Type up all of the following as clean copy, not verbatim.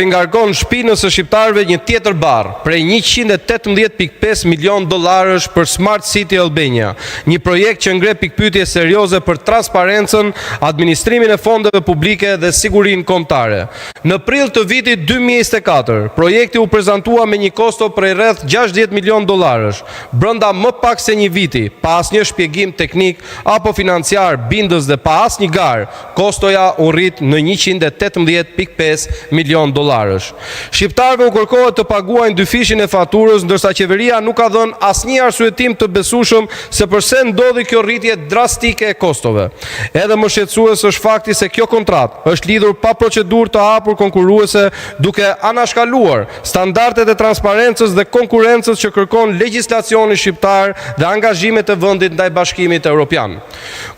ngarkon shpinës së shqiptarëve një tjetër barr, prej 118.5 milion dollarësh për Smart City Albania, një projekt që ngre pikpyetje serioze për transparencën, administrimin e fondeve publike dhe sigurinë kombëtare. Në prill të vitit 2024, projekti u prezantua me një kosto prej rreth 60 milion dollarësh, brenda më pak se një viti, pa asnjë shpjegim teknik apo financiar bindës dhe pa asnjë garë, kostoja u rrit në 118.5 milion dollarësh. Shqiptarëve u kërkohet të paguajnë dyfishin e faturës, ndërsa qeveria nuk ka dhënë asnjë arsyetim të besueshëm se pse ndodhi kjo rritje drastike e kostove. Edhe më shqetësues është fakti se kjo kontratë është lidhur pa procedurë të hapur konkurruese, duke anashkaluar standardet e transparencës dhe konkurrencës që kërkon legjislacioni shqiptar dhe angazhimet e vendit ndaj Bashkimit Evropian.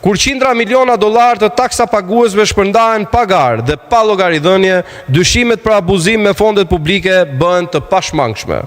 Kur qindra miliona dollar të taksa paguesve shpërndahen pa garë dhe pa llogaridhënie, dyshimet për abuzim me fondet publike bëhen të pashmangshme.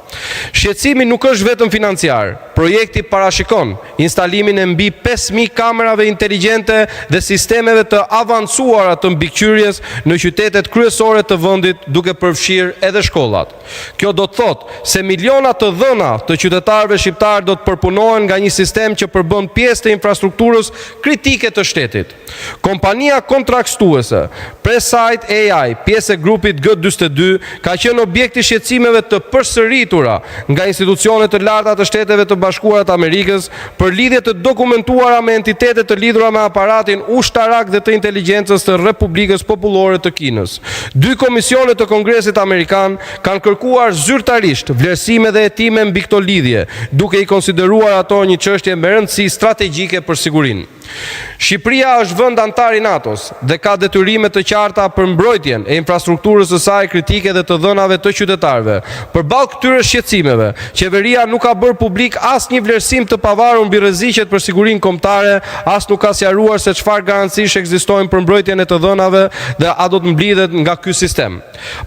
Shqetësimi nuk është vetëm financiar. Projekti parashikon instalimin e mbi 5.000 kamerave inteligjente dhe sistemeve të avancuara të mbikëqyrjes në qytetet kryesore të vendit, duke përfshirë edhe shkollat. Kjo do të thotë se miliona të dhëna të qytetarëve shqiptar do të përpunohen nga një sistem që përbën pjesë të infrastrukturës kritike të shtetit. Kompania kontraktuese Presite AI, pjesë e grupit G42, ka qenë objekti shqetësimeve të përsëritura nga institucionet të larta të Shteteve të Bashkuara të Amerikës për lidhje të dokumentuara me entitete të lidhura me aparatin ushtarak dhe të inteligjencës të Republikës Popullore të Kinës. 2 komisione të Kongresit Amerikan kanë kërkuar zyrtarisht vlerësime dhe hetime mbi këto lidhje, duke i konsideruar ato një çështje me rëndësi strategjike për sigurinë. Shqipëria është vend antar i NATO-s dhe ka detyrime të qarta për mbrojtjen e infrastrukturës së saj kritike dhe të dhënave të qytetarëve. Përballë këtyre shqetësimeve, qeveria nuk ka bërë publik asnjë vlerësim të pavarur mbi rreziqet për sigurinë kombëtare, as nuk ka sqaruar se çfarë garancish ekzistojnë për mbrojtjen e të dhënave dhe a do të mblidhet nga ky sistem.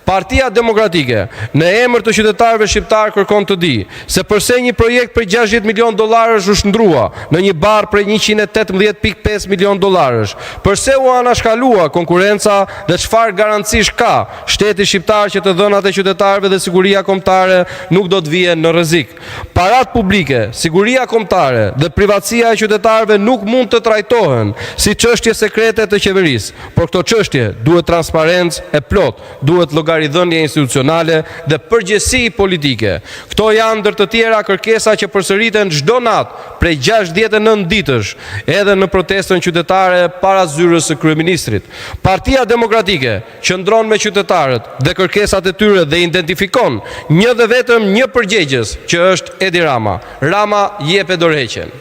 Partia Demokratike, në emër të qytetarëve shqiptar, kërkon të di se pse një projekt për 60 milion dollarësh u shndrua në një barr për 118.5 milion dollarësh. Pse u anashkalua konkurrenca dhe çfarë garancish ka shteti shqiptar që të dhënat e qytetarëve dhe siguria kombëtare nuk do të vijnë në rrezik. Parat publike, siguria kombëtare dhe privatësia e qytetarëve nuk mund të trajtohen si çështje sekrete të qeverisë, por këto çështje duhet transparencë e plot, duhet llogaridhënie institucionale dhe përgjegjësi politike. Këto janë ndër të tjera kërkesa që përsëriten çdo natë prej 69 ditësh, edhe në protestën qytetare para zyrës së kryeministrit. Partia Demokratike qëndron me qytetarët dhe kërkesat e tyre dhe identifikon një dhe vetëm një përgjegjës, që është Edi Rama. Rama jep dorëheqjen.